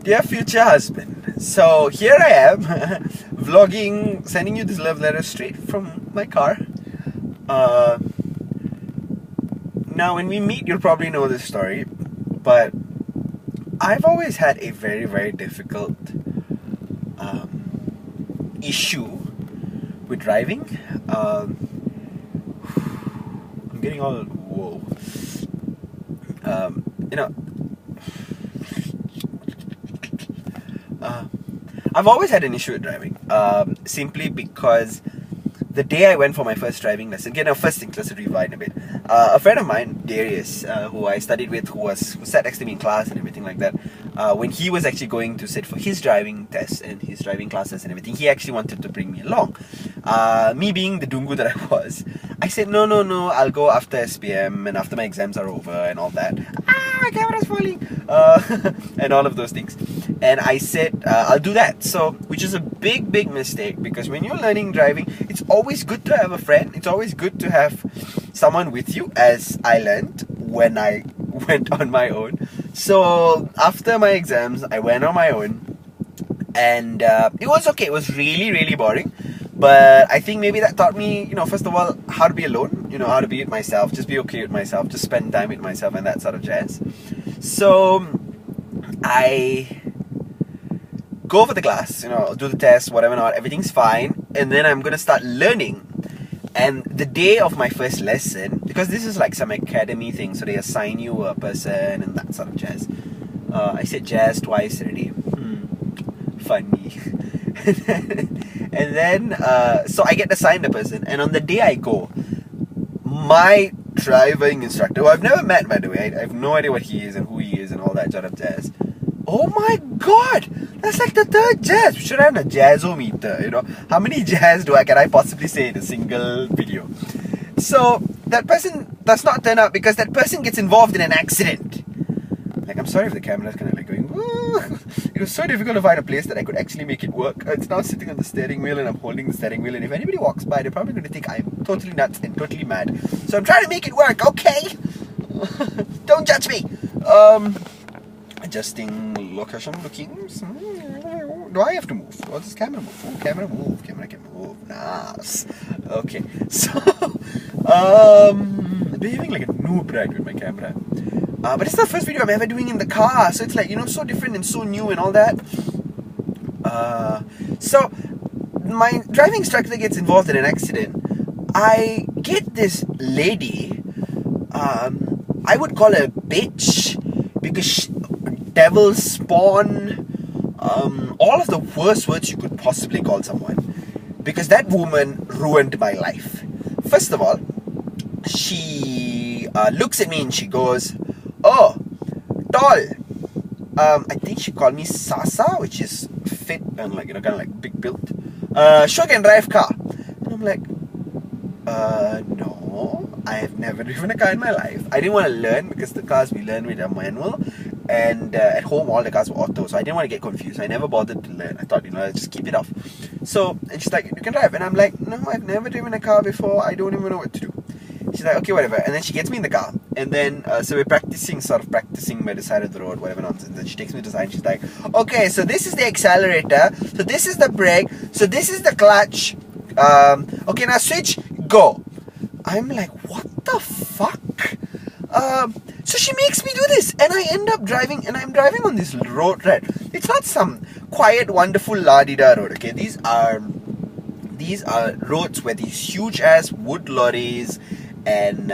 Dear future husband, so here I am, vlogging, sending you this love letter straight from my car. Now when we meet, you'll probably know this story, but I've always had a very, very difficult issue with driving. I'm getting all whoa. You know, I've always had an issue with driving, simply because the day I went for my first driving lesson, again, first thing, let's rewind a bit. A friend of mine, Darius, who I studied with, who sat next to me in class and everything like that, when he was actually going to sit for his driving test and his driving classes and everything, he actually wanted to bring me along. Me being the dungu that I was, I said, no, I'll go after SPM and after my exams are over and all that. My camera's falling! And all of those things. And I said, I'll do that. So, which is a big, big mistake, because when you're learning driving, it's always good to have a friend. It's always good to have someone with you, as I learned when I went on my own. So, after my exams, I went on my own. And it was okay. It was really, really boring. But I think maybe that taught me, first of all, how to be alone. How to be with myself. Just be okay with myself. Just spend time with myself and that sort of jazz. So, I go for the class, do the test, whatever not, everything's fine, and then I'm gonna start learning. And the day of my first lesson, because this is like some academy thing, so they assign you a person and that sort of jazz. I said jazz twice already. Funny. And then, so I get assigned a person, and on the day I go, my driving instructor, who I've never met, by the way, I have no idea what he is and who he is and all that sort of jazz. Oh my god! That's like the third jazz. We should have a jazzometer, How many jazz can I possibly say in a single video? So, that person does not turn up because that person gets involved in an accident. Like, I'm sorry if the camera's kind of like going, woo. It was so difficult to find a place that I could actually make it work. It's now sitting on the steering wheel and I'm holding the steering wheel, and if anybody walks by, they're probably going to think I'm totally nuts and totally mad. So I'm trying to make it work, okay? Don't judge me! Adjusting location lookings. Do I have to move? Or does camera move? Oh, camera move. Camera can move. Nice. Okay. So, behaving like a noob right with my camera. But it's the first video I'm ever doing in the car, so it's like, so different and so new and all that. So, my driving instructor gets involved in an accident. I get this lady, I would call her a bitch, because devil spawn, all of the worst words you could possibly call someone, because that woman ruined my life. First of all, she looks at me and she goes, "Oh, tall." I think she called me Sasa, which is fit and like, kind of like big built. Sure can drive car. And I'm like, no, I have never driven a car in my life. I didn't want to learn because the cars we learn with are manual, and at home all the cars were auto, so I didn't want to get confused. I never bothered to learn. I thought, I'll just keep it off. So, and she's like, "You can drive," and I'm like, "No, I've never driven a car before. I don't even know what to do." She's like, "Okay, whatever," and then she gets me in the car, and then so we're practicing by the side of the road, whatever nonsense. Then she takes me to the side and she's like, "Okay, so this is the accelerator, so this is the brake, so this is the clutch. Okay, now switch, go." I'm like, what the fuck? So she makes me do this, and I end up driving, and I'm driving on this road, right? It's not some quiet, wonderful la-di-da road, okay? These are roads where these huge ass wood lorries and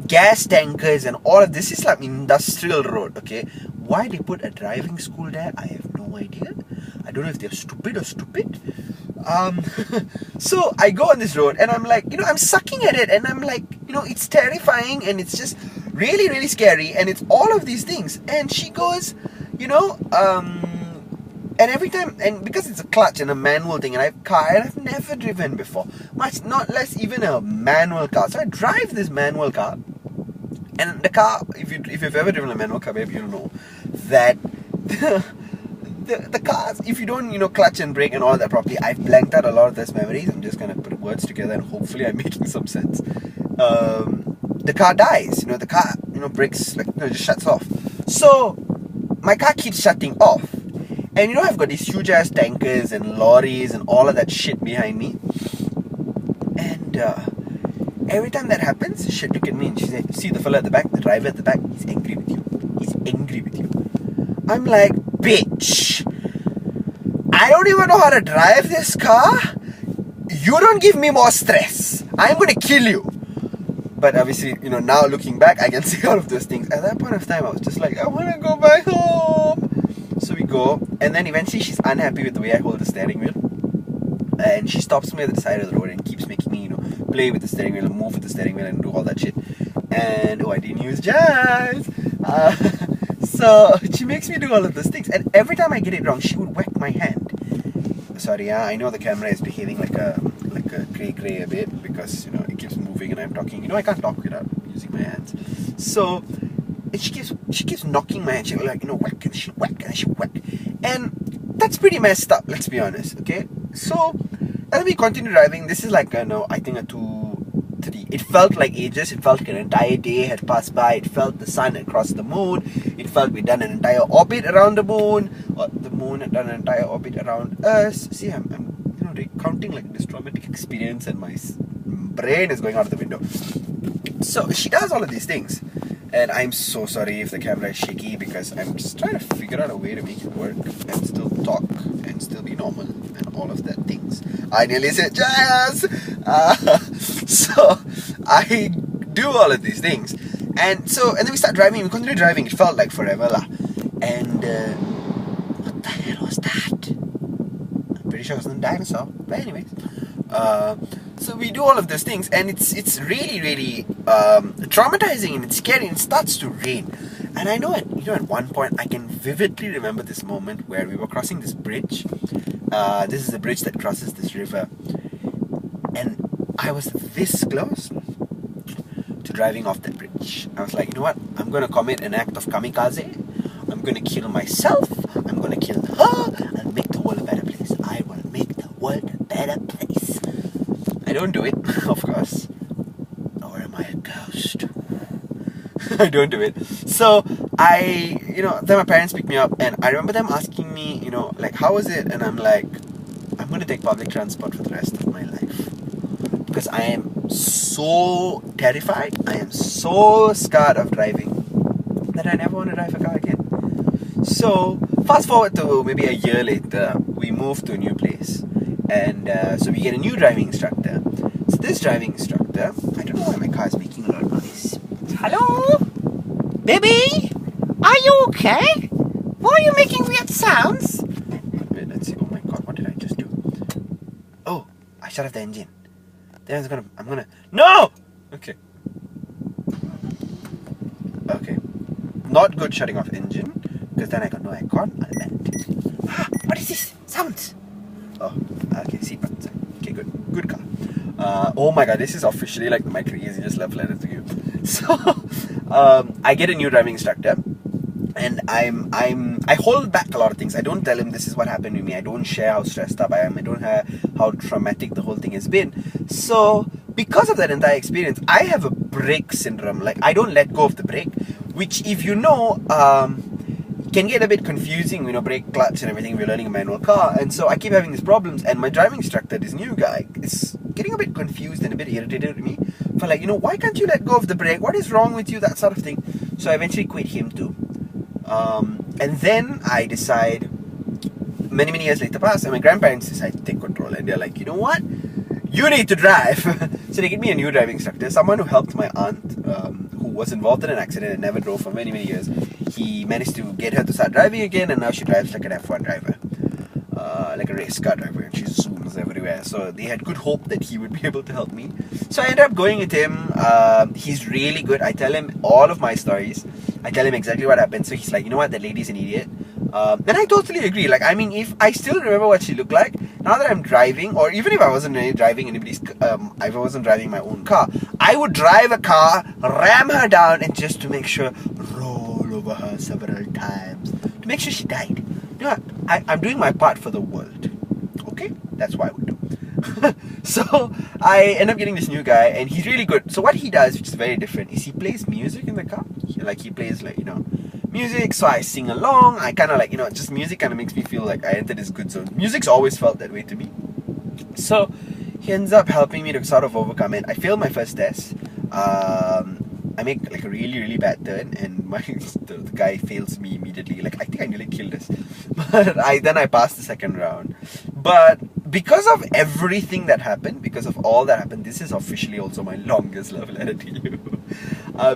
gas tankers and all of this is like industrial road, okay? Why they put a driving school there, I have no idea. I don't know if they're stupid or stupid. So I go on this road and I'm like, I'm sucking at it, and I'm like, it's terrifying and it's just really, really scary, and it's all of these things. And she goes, and every time, and because it's a clutch and a manual thing, and I've never driven before, much not less even a manual car. So I drive this manual car, and the car, if you've ever driven a manual car, maybe you'll know that the cars, if you don't, clutch and brake and all that properly, I've blanked out a lot of those memories. I'm just going to put words together and hopefully I'm making some sense. The car dies, the car, breaks, just shuts off. So, my car keeps shutting off. And you know, I've got these huge ass tankers and lorries and all of that shit behind me. And every time that happens, she'd look at me and she said, see the fella at the back, the driver at the back, he's angry with you. He's angry with you. I'm like, bitch, I don't even know how to drive this car. You don't give me more stress. I'm going to kill you. But obviously, you know, now looking back, I can see all of those things. At that point of time, I was just like, I want to go back home. So we go, and then eventually she's unhappy with the way I hold the steering wheel. And she stops me at the side of the road and keeps making me, you know, play with the steering wheel and move with the steering wheel and do all that shit. And, oh, I didn't use jazz. So she makes me do all of those things. And every time I get it wrong, she would whack my hand. Sorry, I know the camera is behaving like a cray a bit because, you know, it keeps moving and I'm talking. You know, I can't talk without using my hands. So and she keeps knocking my hand. She'll like, you know, whack and she'll whack and she'll whack. And that's pretty messed up, let's be honest, okay? So as we continue driving, this is like, I think a 2-3. It felt like ages. It felt like an entire day had passed by. It felt the sun had crossed the moon. It felt we'd done an entire orbit around the moon, or the moon had done an entire orbit around us. See, I'm you know, recounting like this traumatic experience, and my brain is going out of the window. So she does all of these things, and I'm so sorry if the camera is shaky because I'm just trying to figure out a way to make it work and still talk and still be normal and all of that things. I nearly said jazz. So I do all of these things, and then we start driving. We continue driving. It felt like forever lah. And what the hell was that? I'm pretty sure it was a dinosaur. But anyways, so we do all of those things, and it's really traumatizing, and it's scary. And it starts to rain, and I know at one point I can vividly remember this moment where we were crossing this bridge. This is the bridge that crosses this river, and I was this close to driving off that bridge. I was like, you know what? I'm gonna commit an act of kamikaze. I'm gonna kill myself. I'm gonna kill her and make the world a better place. I will make the world a better place. I don't do it, of course. Or am I a ghost? I don't do it. So then my parents picked me up, and I remember them asking me, you know, like, how was it? And I'm like, I'm gonna take public transport for the rest of my life. Because I am so terrified, I am so scared of driving that I never want to drive a car again. So fast forward to maybe a year later, we move to a new place, and so we get a new driving instructor. So this driving instructor, I don't know why my car is making a lot of noise. Hello? Baby? Are you okay? Why are you making weird sounds? Wait, let's see. Oh my god, what did I just do? Oh, I shut off the engine. Then I'm gonna no! Okay. Not good shutting off engine, because then I got no aircon. What is this? Sounds! Oh, okay, seatbelts. Okay, good car. Oh my god, this is officially like my craziest love letter to you. So, I get a new driving instructor, and I hold back a lot of things. I don't tell him this is what happened with me. I don't share how stressed up I am. I don't share how traumatic the whole thing has been. So because of that entire experience, I have a brake syndrome. Like, I don't let go of the brake, which, if you know, can get a bit confusing, you know, brake, clutch and everything if you're learning a manual car. And so I keep having these problems, and my driving instructor, this new guy, is getting a bit confused and a bit irritated with me for, like, you know, why can't you let go of the brake? What is wrong with you? That sort of thing. So I eventually quit him too. And then I decide, many years later pass, and my grandparents decide to take control, and they're like, you know what? You need to drive. So they get me a new driving instructor, someone who helped my aunt, who was involved in an accident and never drove for many years. He managed to get her to start driving again, and now she drives like an F1 driver, like a race car driver, and she zooms everywhere. So they had good hope that he would be able to help me. So I ended up going with him. He's really good. I tell him all of my stories. I tell him exactly what happened. So he's like, you know what, that lady's an idiot. And I totally agree. Like, I mean, if I still remember what she looked like, now that I'm driving, or even if I wasn't really driving anybody's, if I wasn't driving my own car, I would drive a car, ram her down, and just to make sure, roll over her several times, to make sure she died. You know, I'm doing my part for the world. Okay? That's what I would do. So I end up getting this new guy, and he's really good. So what he does, which is very different, is he plays music in the car. He plays, like, you know, music, so I sing along. I kind of like, just music kind of makes me feel like I entered this good zone. Music's always felt that way to me. So he ends up helping me to sort of overcome it. I failed my first test. I make like a really, really bad turn, and the guy fails me immediately. Like, I think I nearly killed this. But then I passed the second round. But because of everything that happened, because of all that happened, this is officially also my longest love letter to you.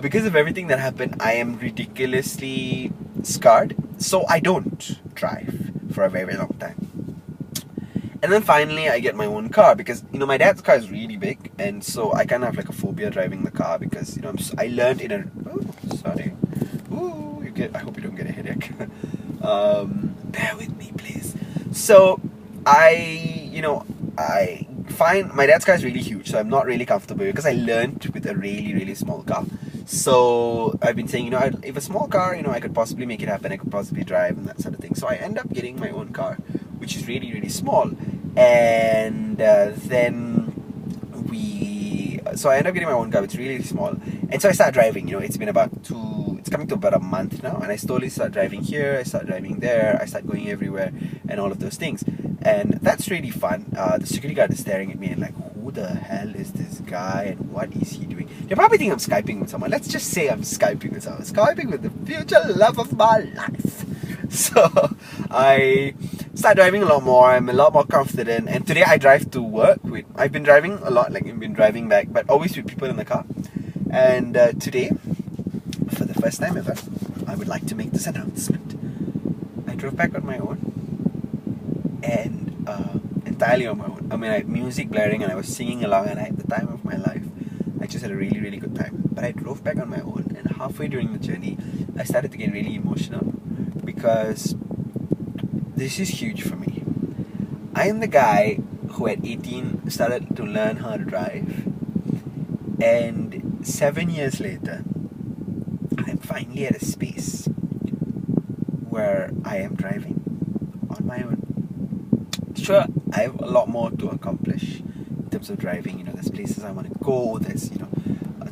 Because of everything that happened, I am ridiculously scarred. So I don't drive for a very, very long time. And then finally I get my own car because, my dad's car is really big, and so I kind of have like a phobia driving the car because, I learned in a... Oh, sorry. Ooh, I hope you don't get a headache. Bear with me, please. So, I find my dad's car is really huge, so I'm not really comfortable because I learned with a really, really small car. So I've been saying, if a small car, I could possibly make it happen, I could possibly drive and that sort of thing. So I end up getting my own car, which is really, really small. And so I end up getting my own car, it's really, really small. And so I start driving, it's been it's coming to about a month now. And I slowly start driving here, I start driving there, I start going everywhere and all of those things. And that's really fun. The security guard is staring at me and like, who the hell is this guy and what is he doing? You probably think I'm Skyping with someone. Let's just say I'm Skyping with someone. Skyping with the future love of my life. So I start driving a lot more. I'm a lot more confident. And today I drive to work with... I've been driving a lot, like I've been driving back, but always with people in the car. And today, for the first time ever, I would like to make this announcement. I drove back on my own. And entirely on my own. I mean, I had music blaring and I was singing along and I had the time of my life. I just had a really, really good time. But I drove back on my own, and halfway during the journey, I started to get really emotional because this is huge for me. I am the guy who at 18 started to learn how to drive, and 7 years later, I'm finally at a space where I am driving on my own. Sure, I have a lot more to accomplish in terms of driving. There's places I want to go, there's,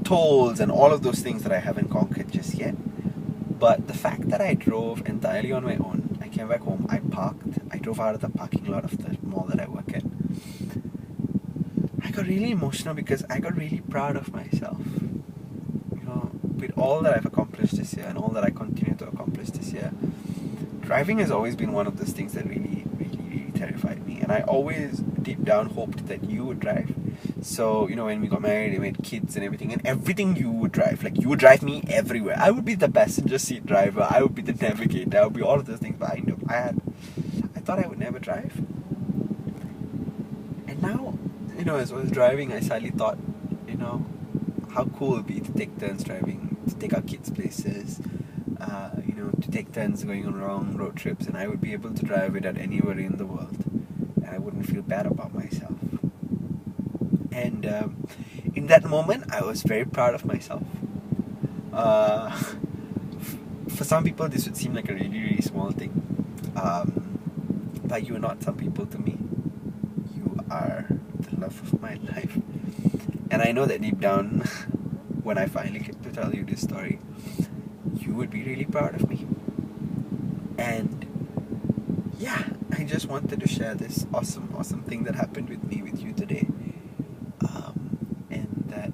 tolls and all of those things that I haven't conquered just yet. But the fact that I drove entirely on my own, I came back home, I parked, I drove out of the parking lot of the mall that I work at. I got really emotional because I got really proud of myself. With all that I've accomplished this year and all that I continue to accomplish this year, driving has always been one of those things that really, really, really terrified me. And I always deep down hoped that you would drive. So, when we got married and we had kids and everything you would drive. Like, you would drive me everywhere. I would be the passenger seat driver, I would be the navigator, I would be all of those things. But I thought I would never drive. And now, as I was driving, I suddenly thought, how cool it would be to take turns driving, to take our kids places, to take turns going on long road trips, and I would be able to drive it at anywhere in the world, and I wouldn't feel bad about myself. And in that moment, I was very proud of myself. For some people, this would seem like a really, really small thing, but you are not some people to me. You are the love of my life. And I know that deep down, when I finally get to tell you this story, you would be really proud of me. And yeah, I just wanted to share this awesome, awesome thing that happened with me with you today. And that,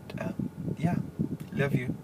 love you.